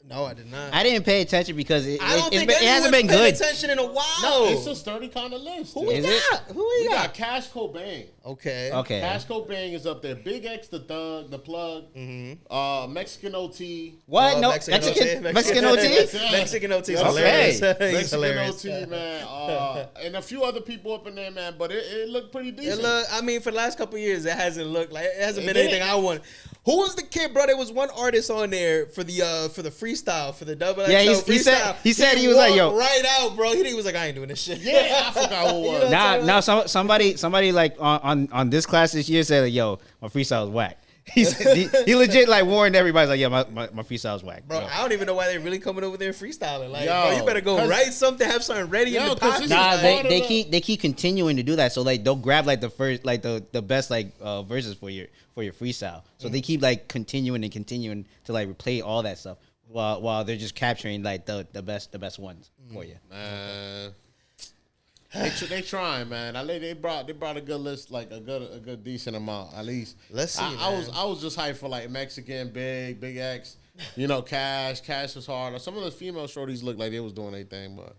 No, I did not. I didn't pay attention because it hasn't been good. Attention in a while. No, it's a sturdy kind of list. Who we got? We got Cash Cobain. Okay. Cash Cobain is up there. Big X, the Thug, the Plug, Mexican OT. What? No, Mexican OT. Mexican OT. Mexican OT is hilarious. Mexican OT, man. And a few other people up in there, man. But it looked pretty decent. I mean, for the last couple of years, it hasn't looked like it hasn't been anything I want. Who was the kid, bro? There was one artist on there for the freestyle, for the double XL freestyle. He said he was like, yo, right out, bro. He was like, I ain't doing this shit. Yeah, I forgot who it was. Now somebody like on this class this year said, like, yo, my freestyle is whack. He legit like warned everybody, like, yeah, my freestyle is whack. Bro, yo. I don't even know why they're really coming over there freestyling. Like, bro, you better go write something, have something ready in the pocket. Nah, they keep continuing to do that. So like they'll grab like the first like the best like verses for your freestyle. So they keep like continuing to like replay all that stuff while they're just capturing like the best ones for you. Man. They trying, man. They brought a good list, like a good decent amount at least. Let's see. I was just hyped for like Mexican, Big X, you know, Cash was hard. Some of the female shorties looked like they was doing their thing, but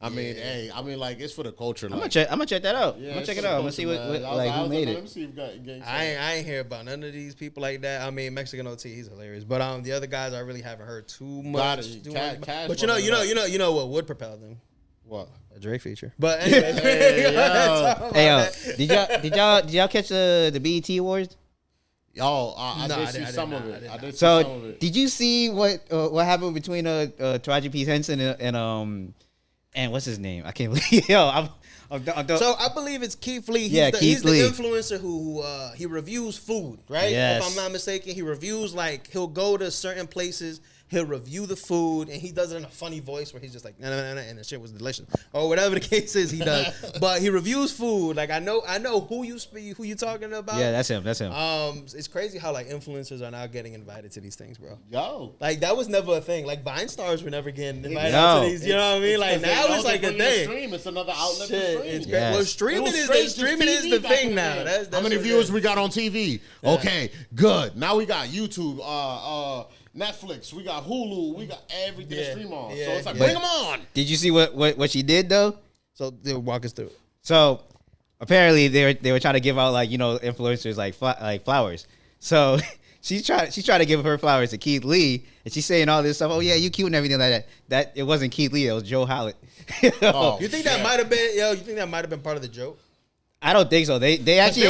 I mean, hey, like it's for the culture. I'm gonna check that out. I'm gonna check it out. I'm gonna see what like who made it. Let me see if you got I ain't hear about none of these people like that. I mean, Mexican OT, he's hilarious. But the other guys, I really haven't heard too much. But you know what would propel them? What? A Drake feature. But anyway, did y'all catch the BET Awards? I did see some of it. So did you see what happened between Taraji P. Henson and what's his name? I can't believe. So I believe it's Keith Lee. He's the influencer who he reviews food, right? Yes. If I'm not mistaken, he reviews, like, he'll go to certain places. He'll review the food, and he does it in a funny voice where he's just like, nah, and the shit was delicious, or whatever the case is. He does, but he reviews food. Like, I know who you talking about. Yeah, that's him. It's crazy how like influencers are now getting invited to these things, bro. Yo, like that was never a thing. Like Vine stars were never getting invited to these. You know what I mean? Like now it's like a thing. It's another outlet for streaming. It's great. Yes. Well, streaming is the thing now. That's how many viewers we got on TV? Yeah. Okay, good. Now we got YouTube. Netflix, we got Hulu, we got everything to stream on. So it's like, bring them on. Did you see what she did though? So they'll walk us through. So apparently they were trying to give out, like, you know, influencers like flowers. So she's trying to give her flowers to Keith Lee, and she's saying all this stuff. Oh yeah, you cute and everything like that. That it wasn't Keith Lee, it was Joe Howlett. You think that might have been You think that might have been part of the joke? I don't think so. They actually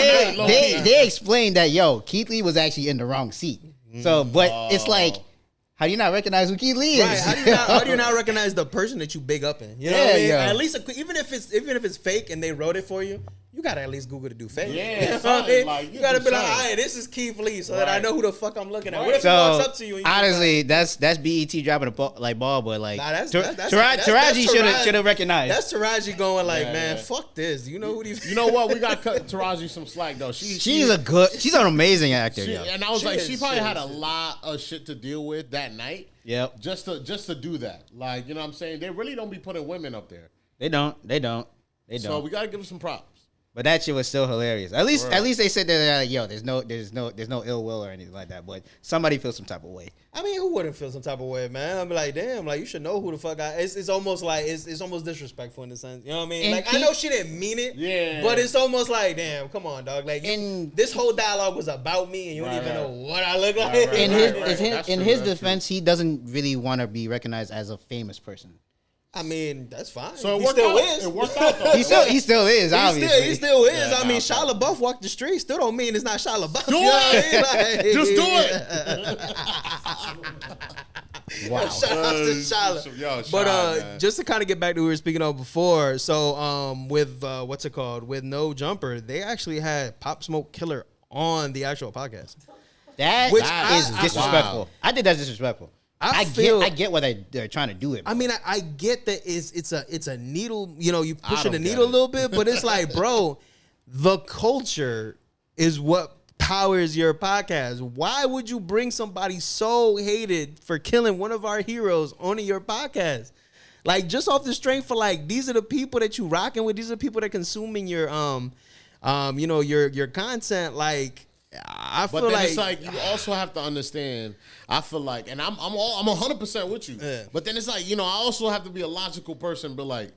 they explained that Keith Lee was actually in the wrong seat. So, but it's like, how do you not recognize who Keith Lee is? Right. How do you not recognize the person that you big up in? You know what I mean? At least even if it's fake and they wrote it for you, you gotta at least Google to do fake. Yeah, you know what I mean? Like, you gotta be like, all right, this is Keith Lee, so that I know who the fuck I'm looking at. What if he walks up to you? And honestly, that's BET dropping a ball, but like, Taraji should have recognized. That's Taraji going like, man, fuck this. You know who these? You know what? We got cut Taraji some slack though. She's an amazing actor. And I was like, she probably had a lot of shit to deal with that night. Yep. Just to do that, like, you know what I'm saying? They really don't be putting women up there. They don't. So we gotta give them some props. But that shit was still hilarious. At least they said that like, yo, there's no ill will or anything like that. But somebody feels some type of way. I mean, who wouldn't feel some type of way, man? I'm like, damn, like you should know who the fuck it's almost like it's almost disrespectful in the sense. You know what I mean? And like I know she didn't mean it. Yeah. But it's almost like, damn, come on, dog. Like this whole dialogue was about me and you don't even know what I look like. In his defense, he doesn't really want to be recognized as a famous person. I mean, that's fine. So it still is. It worked out though. He still is, obviously. He still is. I mean, Shia LaBeouf walked the street. Still don't mean it's not Shia LaBeouf. Do it. Just do it. Wow. Shout out to Shia. But just to kind of get back to what we were speaking of before, so with what's it called? With No Jumper, they actually had Pop Smoke Killer on the actual podcast. That is disrespectful. Wow. I think that's disrespectful. I get why they're trying to do it. Bro. I mean, I get that it's a needle. You know, you pushing the needle a little bit, but it's like, bro, the culture is what powers your podcast. Why would you bring somebody so hated for killing one of our heroes onto your podcast? Like, just off the strength for like, these are the people that you rocking with. These are the people that are consuming your you know, your content. Like, I feel but then like it's like you also have to understand. I feel like, and I'm 100% with you. Yeah. But then it's like, you know, I also have to be a logical person. But like,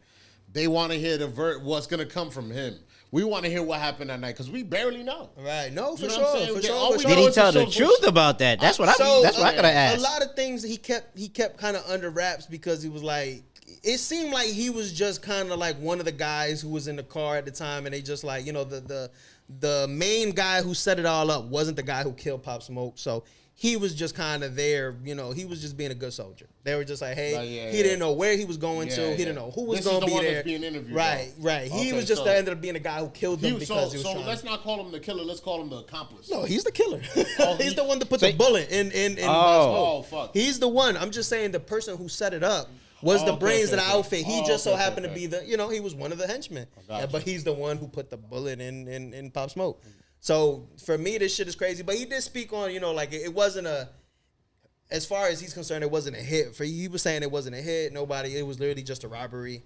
they want to hear what's gonna come from him. We want to hear what happened that night because we barely know. Right? No, for You know sure. what I'm saying? For Yeah, sure. all For we sure. Did he tell the Bullshit. truth about that? That's what I gotta ask. A lot of things he kept kind of under wraps because he was like, it seemed like he was just kind of like one of the guys who was in the car at the time, and they just like, you know, the main guy who set it all up wasn't the guy who killed Pop Smoke, so he was just kind of there, you know, he was just being a good soldier. They were just like, hey, he didn't know where he was going to, he didn't know who was going to be there. Being interviewed, right. He was just ended up being the guy who killed them because he was trying. Let's not call him the killer. Let's call him the accomplice. No, he's the killer. He's the one that put the bullet in Oh, fuck. He's the one. I'm just saying the person who set it up was the brains of the outfit. He just so happened to be the, you know, he was one of the henchmen. But he's the one who put the bullet in Pop Smoke. So for me, this shit is crazy. But he did speak on, you know, like it wasn't as far as he's concerned, it wasn't a hit. He was saying it wasn't a hit. It was literally just a robbery.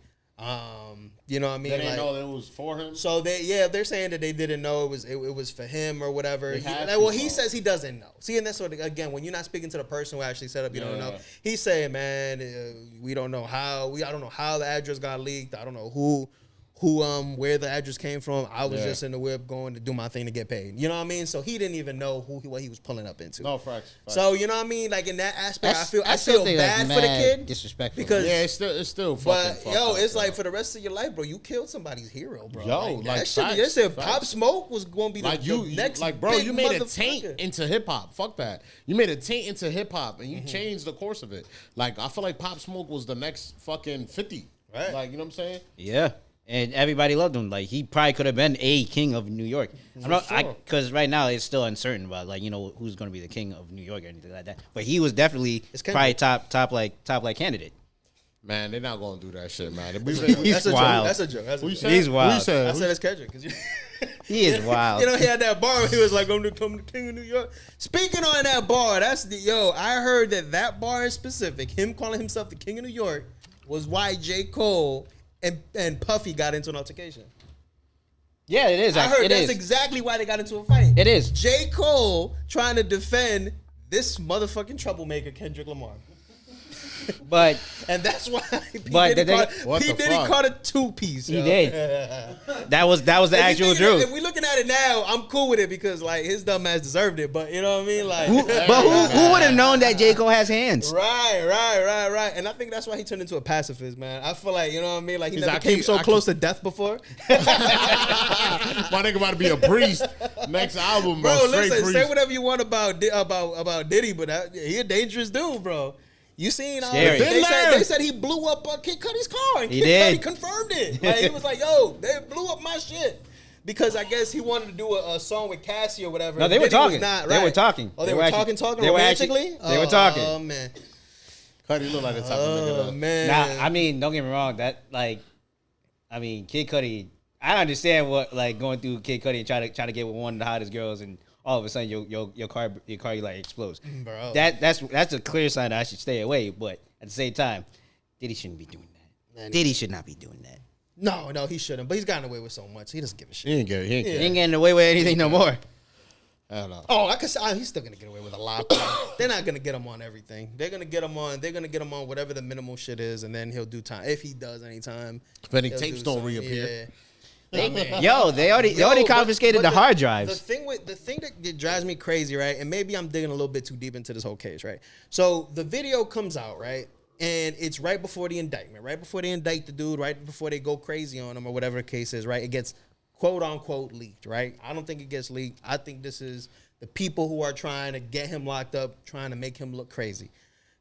You know what I mean? They didn't know that it was for him. So they're saying that they didn't know it was for him or whatever. He says he doesn't know. See, and that's what, again, when you're not speaking to the person who actually set up, you don't know. He's saying, man, we don't know how. I don't know how the address got leaked. I don't know who where the address came from. I was just in the whip going to do my thing to get paid. You know what I mean? So he didn't even know what he was pulling up into. No, facts. So you know what I mean? Like in that aspect, I feel bad for the kid. Disrespectful. Because it's still fucking. But yo, it's like for the rest of your life, bro. You killed somebody's hero, bro. Yo, like that shit. They said Pop Smoke was going to be the next. Like, bro, big you made a taint motherfucker. into hip hop. Fuck that. You made a taint into hip hop, and you changed the course of it. Like, I feel like Pop Smoke was the next fucking 50. Right. Like, you know what I'm saying? Yeah. And everybody loved him. Like, he probably could have been a king of New York. Because right now it's still uncertain about, like, you know, who's going to be the king of New York or anything like that. But he was definitely probably top candidate. Man, they're not going to do that shit, man. That's wild. That's a joke. He's wild. I said it's Kendrick. He is wild. You know, he had that bar. He was like, "I'm the king of New York." Speaking on that bar, I heard that bar in specific, him calling himself the king of New York, was why J. Cole and Puffy got into an altercation. Yeah, it is. I heard that's exactly why they got into a fight. It is. J. Cole trying to defend this motherfucking troublemaker, Kendrick Lamar. And that's why P. Diddy caught a two-piece. He did. That was the actual truth. If we looking at it now, I'm cool with it because like his dumb ass deserved it. But you know what I mean? Like, who would have known that J. Cole has hands? Right. And I think that's why he turned into a pacifist, man. I feel like, you know what I mean? Like he never came so close to death before. My nigga about to be a priest. Next album, bro. Listen, priest. say whatever you want about Diddy, but he a dangerous dude, bro. You seen? They said he blew up Kid Cudi's car, and Kid Cudi confirmed it. Like, he was like, "Yo, they blew up my shit." Because I guess he wanted to do a song with Cassie or whatever. No, they were talking. They were talking. Oh, they were talking romantically? They were talking. Oh, man. Cudi look like the type of nigga. Man. Nah, I mean, don't get me wrong. Kid Cudi, I understand what, like, going through Kid Cudi and try to get with one of the hottest girls and all of a sudden your car like explodes. Bro. That's a clear sign that I should stay away. But at the same time, Diddy shouldn't be doing that. Man, Diddy should not be doing that. No, he shouldn't. But he's gotten away with so much. He doesn't give a shit. He ain't getting away with anything no more. I don't know. Oh, I could say he's still gonna get away with a lot. They're not gonna get him on everything. They're gonna get him on whatever the minimal shit is, and then he'll do time if he does any time. If any tapes don't reappear. Yeah. They already confiscated the hard drives. The thing that drives me crazy, right? And maybe I'm digging a little bit too deep into this whole case, right? So the video comes out, right? And it's right before the indictment, right before they indict the dude, right before they go crazy on him or whatever the case is, right? It gets quote unquote leaked, right? I don't think it gets leaked. I think this is the people who are trying to get him locked up, trying to make him look crazy.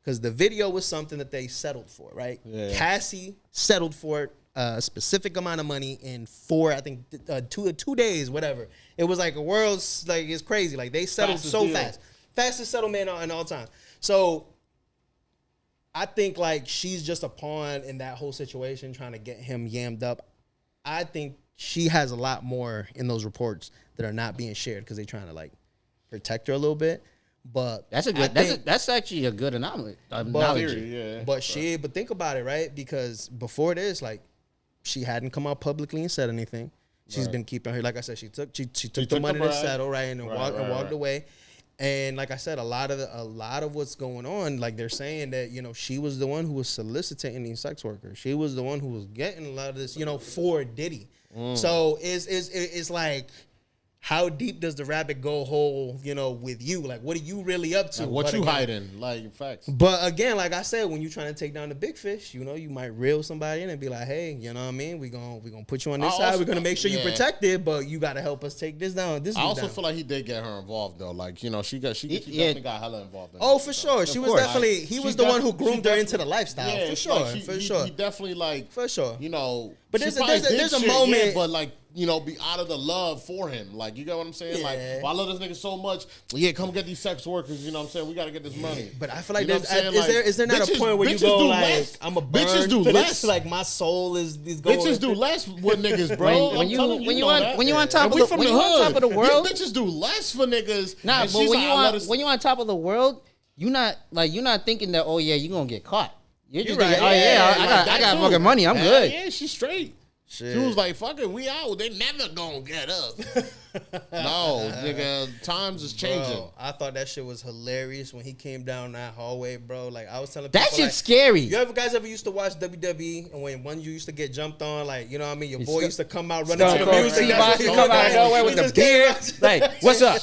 Because the video was something that they settled for, right? Yeah. Cassie settled for it. A specific amount of money in 2 days, whatever. It was like a world's, like, it's crazy. Like, they settled so fast. Fastest settlement in all time. So I think like she's just a pawn in that whole situation, trying to get him yammed up. I think she has a lot more in those reports that are not being shared because they're trying to like protect her a little bit. But that's a good. That's actually a good analogy. But think about it, right? Because before this, like, she hadn't come out publicly and said anything. She's been keeping her, like I said, she took the money to settle, right, and walked away. And like I said, a lot of what's going on, like they're saying that, you know, she was the one who was soliciting these sex workers. She was the one who was getting a lot of this, you know, for Diddy. So it's like, how deep does the rabbit go hole, you know, with you? Like, what are you really up to? Like, what you hiding? Like, facts. But again, like I said, when you're trying to take down the big fish, you know, you might reel somebody in and be like, hey, you know what I mean? We're gonna put you on this side. We're gonna make sure you protected, but you gotta help us take this down. I also feel like he did get her involved though. Like, you know, she definitely got hella involved. For sure. She was definitely he was the one who groomed her into the lifestyle. Yeah, for sure. For sure. He definitely like for sure. You know, but there's a moment, but like, you know, be out of the love for him. Like, you get what I'm saying? Yeah. Like, well, I love this nigga so much. Yeah, come get these sex workers. You know what I'm saying? We got to get this money. But I feel like is there not a point where you go like, I'm a burn bitches do less. Like, my soul is going. Bitches do less with niggas, bro. when you on top of the world, bitches do less for niggas. Nah, but when you on top of the world, you're not thinking that, oh yeah, you're gonna get caught. You're just thinking, I got fucking money. I'm good. Yeah, she's straight. Shit. She was like, fuck it, we out. They never gonna get up. No, nigga, times is changing. Bro, I thought that shit was hilarious when he came down that hallway, bro. Like, I was telling people, that shit's scary. You guys ever used to watch WWE and when one you used to get jumped on, like, you know what I mean? Your boy used to come out running to the music. He come out of nowhere with the beard. Like, what's up?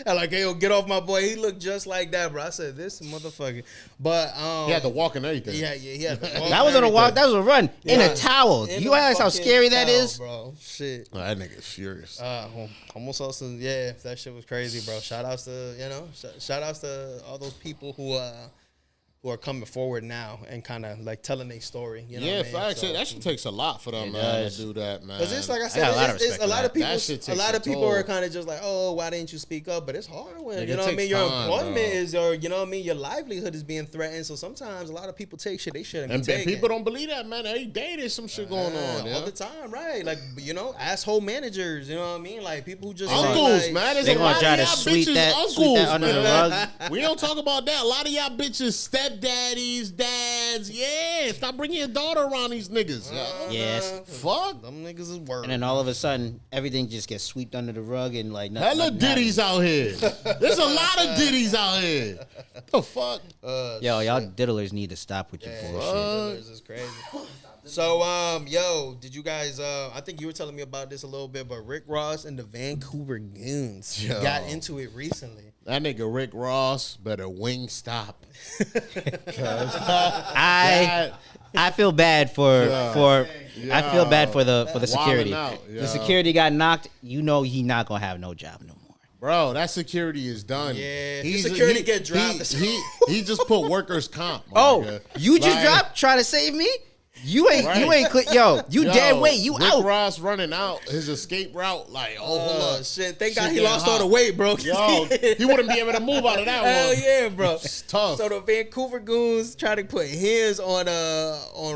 I'm like, hey, yo, get off my boy. He looked just like that, bro. I said, this motherfucker. But he had to walk and everything. Yeah, he had to walk. That wasn't a walk. That was a run in a towel. You realize how scary that is, bro? Shit. Oh, that nigga's furious. Almost also, yeah, that shit was crazy, bro. Shout outs to all those people who are coming forward now and kind of like telling their story. You know what I mean? Facts. So, that shit takes a lot for them, man, to do that, man. Because it's like I said, a lot of people are kind of just like, oh, why didn't you speak up? But it's hard when you know what I mean. Your employment is, or you know what I mean, your livelihood is being threatened. So sometimes a lot of people take shit they shouldn't be taking. And people don't believe that, man. Every day there's some shit going on all the time, right? Like, you know, asshole managers. You know what I mean? Like people who just uncles, like, man. They gonna try to sweep that under the rug. We don't talk about that. A lot of y'all bitches, stepdaddies, dads, stop bringing your daughter around these niggas. Yes, fuck them niggas is worried. And then all of a sudden, everything just gets swept under the rug and like nothing. Hella Diddy's out here. There's a lot of Diddy's out here. The fuck? Y'all diddlers need to stop with your bullshit. This is crazy. So, did you guys? I think you were telling me about this a little bit, but Rick Ross and the Vancouver Goons got into it recently. That nigga Rick Ross better wing stop. I feel bad for I feel bad for the security. The security got knocked. You know he not gonna have no job no more. Bro, that security is done. Yeah, security get dropped. He just put workers comp. You just dropped trying to save me? You ain't dead weight. You Rick out. Ross running out his escape route. Like, hold up. Shit. Thank God he lost all the weight, bro. Yo, he wouldn't be able to move out of that one. Hell yeah, bro. It's tough. So the Vancouver Goons try to put hands on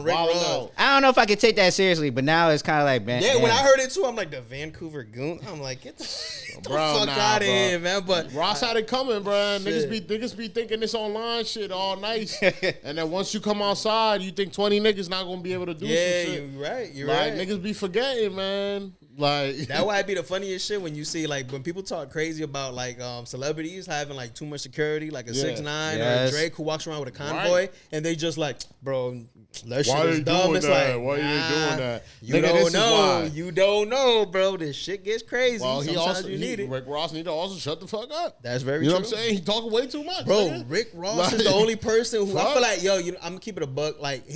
Rick Ross. I don't know if I could take that seriously, but now it's kind of like, man. Yeah, when I heard it too, I'm like, the Vancouver Goons. I'm like, get the fuck out of here, man. But Ross had it coming, bro. Niggas be thinking this online shit all nice, and then once you come outside, you think 20 niggas not gonna be able to do some shit. You're right. Niggas be forgetting, man. Like that why it be the funniest shit when you see like when people talk crazy about like celebrities having like too much security, like a 6ix9ine or a Drake who walks around with a convoy, and they just like, bro, that shit is dumb. It's like, why you doing that? You don't know. You don't know, bro. This shit gets crazy. Well, Rick Ross need to also shut the fuck up. That's very true. You know what I'm saying? He talking way too much, bro. Man. Rick Ross is the only person who I feel like, I'm gonna keep it a buck. Like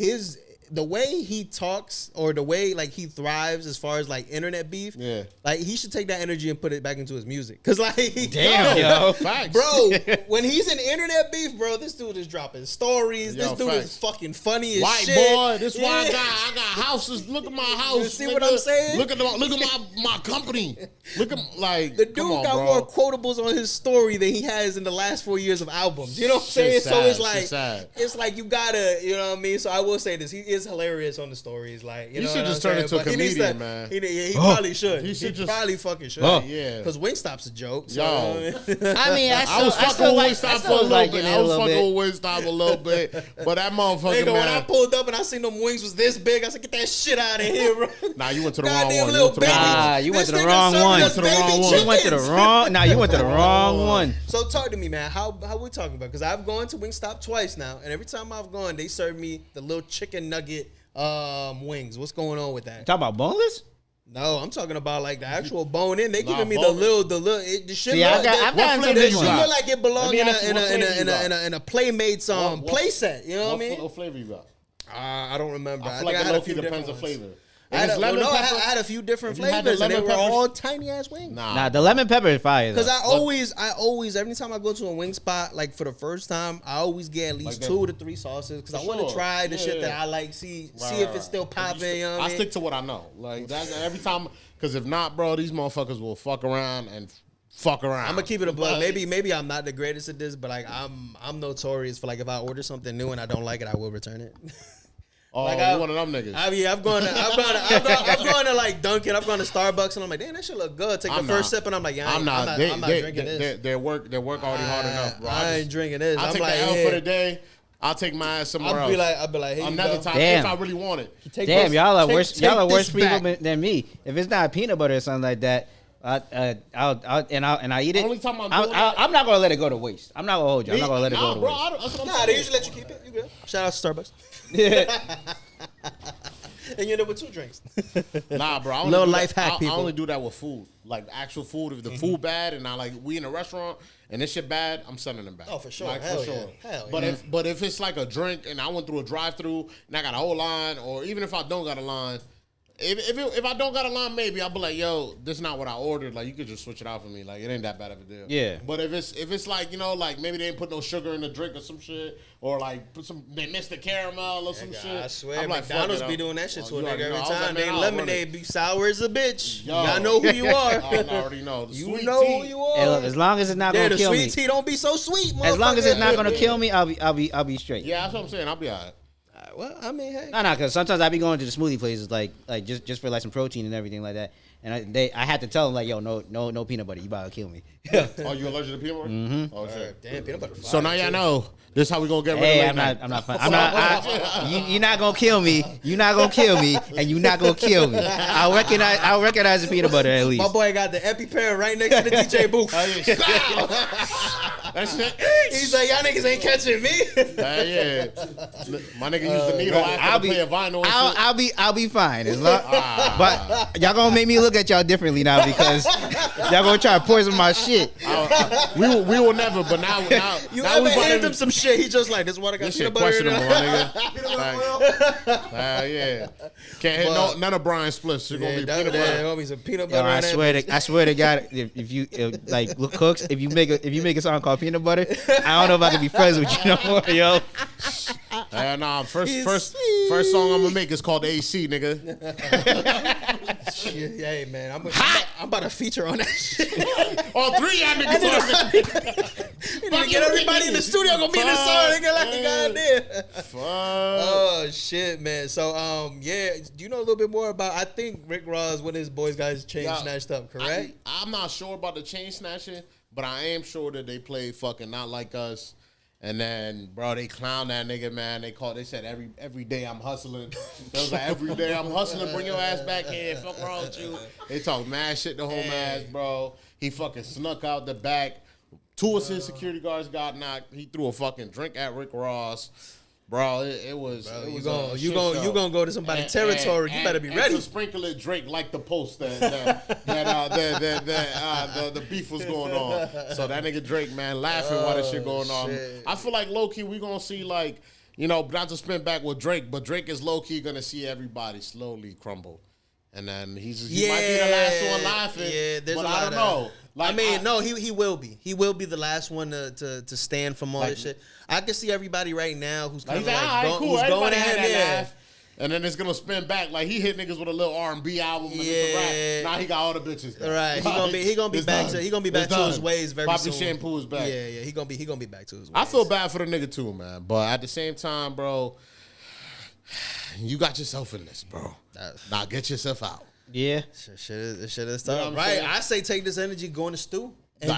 the way he talks or the way like he thrives as far as like internet beef, like he should take that energy and put it back into his music. Cause like, damn, yo, facts, bro, when he's in internet beef, bro, this dude is dropping stories. This dude is fucking funny as white shit. Boy, this why I got houses. Look at my house. You see what I'm saying? Look at my company. Look at like the dude got more quotables on his story than he has in the last 4 years of albums. You know what I'm saying? So it's like you gotta, you know what I mean? So I will say this: he is hilarious on the stories. Like, you know, should just turn into a comedian, man. He probably should. He probably fucking should. Yeah, because Wingstop's a joke. So, I mean, I was fucking with Wingstop for a little bit. I was fucking with Wingstop a little bit, but that motherfucker, man. When I pulled up and I seen them wings was this big, I said, "Get that shit out of here, bro." Nah, you went to the wrong one. You went to the wrong one. You went to the wrong. Nah, you went to the wrong one. So talk to me, man. How we talking about? Because I've gone to Wingstop twice now, and every time I've gone, they serve me the little chicken nugget wings. What's going on with that? Talk about boneless? No, I'm talking about like the actual bone in. They giving me the little. The shit. See, I've gotten some It look like it belongs in a Playmates play set. You know what I mean? What flavor you got? I don't remember. I feel like it low-key depends on flavor. I had a few different flavors, and they were all tiny ass wings. Nah, the lemon pepper is fire. Because I always, every time I go to a wing spot, like for the first time, I always get at least 2 to 3 sauces because I want to try the shit that I like. See if it's still popping. You know what I mean? stick to what I know. Like that every time. Because if not, bro, these motherfuckers will fuck around and fuck around. I'm gonna keep it a buck. Maybe I'm not the greatest at this, but like I'm notorious for like if I order something new and I don't like it, I will return it. Oh, like you one of them niggas. I've gone to like Dunkin', I've gone to Starbucks, and I'm like, damn, that shit look good. Take the first sip, and I'm like, yeah, I'm not drinking this. Their work already hard enough, bro. I ain't drinking this. I'll take the L for the day. I'll take my ass somewhere else. I'll be like, hey, another time if I really want it. Damn, y'all are worse. Y'all are worse people than me. If it's not peanut butter or something like that, I'll eat it. Only time I'm not gonna let it go to waste. I'm not gonna hold you. I'm not gonna let it go to waste. Nah, they usually let you keep it. You good? Shout out to Starbucks. Yeah. And you end up with 2 drinks. Nah, bro. Little life hack, people. I only do that with food, like actual food. If the food bad and we in a restaurant and this shit bad, I'm sending them back. Oh, for sure. Like, Hell for sure. Yeah. Hell but if it's like a drink and I went through a drive-through and I got a whole line, or even if I don't got a line. If I don't got a line, maybe I'll be like, yo, this is not what I ordered. Like, you could just switch it out for me. Like, it ain't that bad of a deal. Yeah. But if it's like, you know, like maybe they ain't put no sugar in the drink or some shit, or like they missed the caramel or some shit. I swear, I'm like, McDonald's be doing that shit to a nigga every time. Like, They lemonade be sour as a bitch. Yo. Y'all know who you are. I already know. You know who you are. Hey, look, as long as it's not gonna kill me. The sweet tea don't be so sweet, motherfucker. As long as it's not gonna kill me, I'll be straight. Yeah, that's what I'm saying. I'll be alright. Well, I mean, hey. No, because sometimes I be going to the smoothie places like just for like some protein and everything like that, and I had to tell them like, yo, no peanut butter, you about to kill me. Oh, you allergic to peanut butter? Mm-hmm. Oh shit. Damn, peanut butter. So now y'all know. This how we gonna get rid hey, of it. I'm not fine. You're not gonna kill me. You're not gonna kill me, and you're not gonna kill me. I'll recognize the peanut butter at least. My boy got the EpiPen right next to the DJ booth. That's it. He's like, y'all niggas ain't catching me. Yeah. My nigga used the needle after to play a vinyl. I'll be fine as long. But y'all gonna make me look at y'all differently now because y'all gonna try to poison my shit. We will never. But now you ever hand him some shit? He just like, this water got peanut butter in it. Yeah. Can't hit none of Brian's spliffs. You're gonna be peanut butter. Gonna be some peanut butter. I swear to God, if you like Cooks, if you make a song called Peanut Butter, I don't know if I can be friends with you no more, yo. Nah, first song I'm gonna make is called AC, nigga. Hey man, I'm about to feature on that shit. All 3 y'all niggas. You need to get everybody in the studio gonna be in this song. Nigga, like a goddamn. Fuck. Oh shit, man. So yeah, do you know a little bit more about? I think Rick Ross, one of his boys, got his chain snatched up. Correct? I'm not sure about the chain snatching, but I am sure that they played fucking Not Like Us. And then, bro, they clown that nigga, man. They said every day I'm hustling. They was like, every day I'm hustling, bring your ass back here. Fuck wrong with you. They talk mad shit to whole ass, bro. He fucking snuck out the back. 2 of his security guards got knocked. He threw a fucking drink at Rick Ross. Bro, it was. Bro, you gonna go to somebody's territory. You better be ready. To sprinkle it, Drake like the post that the beef was going on. So that nigga Drake, man, laughing while this shit going on. I feel like low key we gonna see like you know, not to spin back with Drake, but Drake is low key gonna see everybody slowly crumble. And then he might be the last one laughing. Yeah, but I don't know. Like, I mean, no, he will be. He will be the last one to stand from all this shit. I can see everybody right now who's kind of who's going at him. Yeah. And then it's gonna spin back like he hit niggas with a little R&B album and it's a rap. Now he got all the bitches back. Right. He gonna be back to his ways very soon. Poppy Shampoo is back. Yeah, he gonna be back to his ways. I feel bad for the nigga too, man. But at the same time, bro, you got yourself in this, bro. Now get yourself out. Yeah. Shit is tough. You know right. I say take this energy, go in the stew. And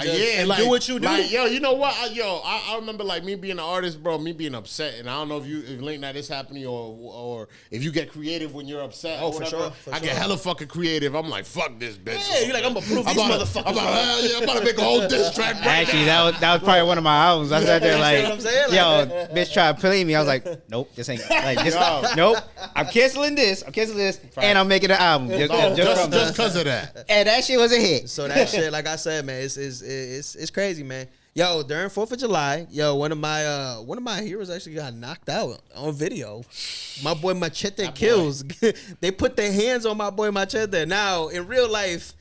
like, do what you do. Like, yo, you know what? I remember like me being an artist, bro, me being upset. And I don't know if Link that is happening or if you get creative when you're upset. Oh, for sure. I get hella fucking creative. I'm like, fuck this bitch. Yeah, you're like, I'm gonna prove these motherfuckers. I'm about to make a whole diss track. Actually, that was probably one of my albums. I sat there like, yo, bitch tried to play me. I was like, nope, this ain't like this. Nope, I'm canceling this. And I'm making an album just because of that. And that shit was a hit. So that shit, like I said, man, it's crazy, man. Yo, during 4th of July, one of my heroes actually got knocked out on video. My boy Machete Kills. They put their hands on my boy Machete. Now, in real life,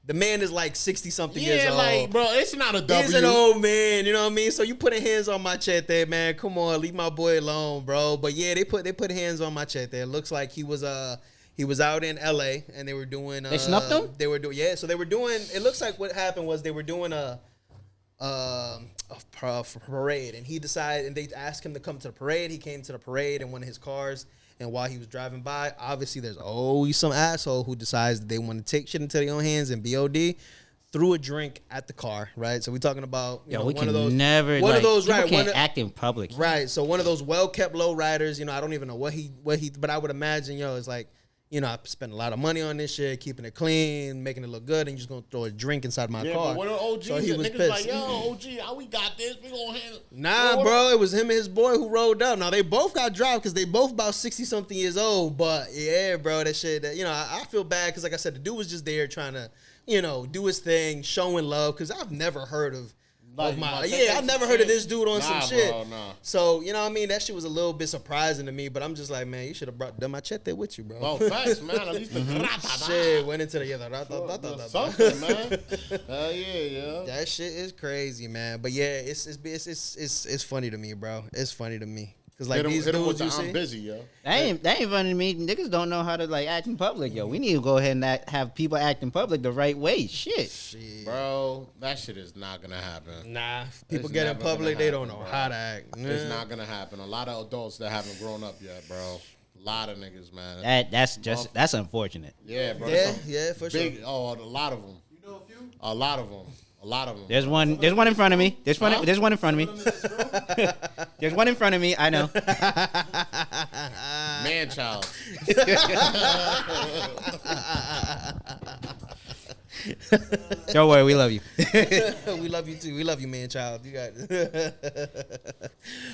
the man is like 60-something years old. Yeah, like, bro, it's not a W. He's an old man, you know what I mean? So you putting hands on Machete, man. Come on, leave my boy alone, bro. But yeah, they put hands on Machete. It looks like he was out in LA and they were doing they snuffed him? They were doing so they were doing it looks like what happened was they were doing a parade and he decided and they asked him to come to the parade. He came to the parade in one of his cars and while he was driving by, obviously there's always some asshole who decides that they want to take shit into their own hands and BOD threw a drink at the car, right? So we're talking about one of those right? Can't act in public, right? So one of those well-kept low riders. I don't even know what he, but I would imagine, it's like, I spent a lot of money on this shit, keeping it clean, making it look good, and you're just gonna throw a drink inside my car. But what are OGs? So he was pissed. Like, yo, OG, how we got this? We gonna handle. Nah, bro, it was him and his boy who rolled up. Now they both got dropped because they both about 60-something years old. But yeah, bro, that shit. I feel bad because, like I said, the dude was just there trying to, do his thing, showing love. Because I've never heard of. I've never heard of this dude on some shit. Bro, nah. So, that shit was a little bit surprising to me, but I'm just like, man, you should have brought the Machete with you, bro. Oh, facts, man. At least the shit went into something, man. Hell yeah. That shit is crazy, man. But yeah, it's funny to me, bro. It's funny to me. Cause like these dudes, I'm busy, yo. That ain't funny to me. Niggas don't know how to like act in public, yo. We need to go ahead and have people act in public the right way. Shit. Bro, that shit is not gonna happen. Nah, people get in public, they don't know how to act. It's not gonna happen. A lot of adults that haven't grown up yet, bro. A lot of niggas, man. That's unfortunate. Yeah, bro. Yeah, for sure. A lot of them. You know a few? A lot of them. There's one in front of me. There's one in front of me. There's one in front of me. I know. Man child. Don't worry, we love you. We love you too. We love you, man child. You got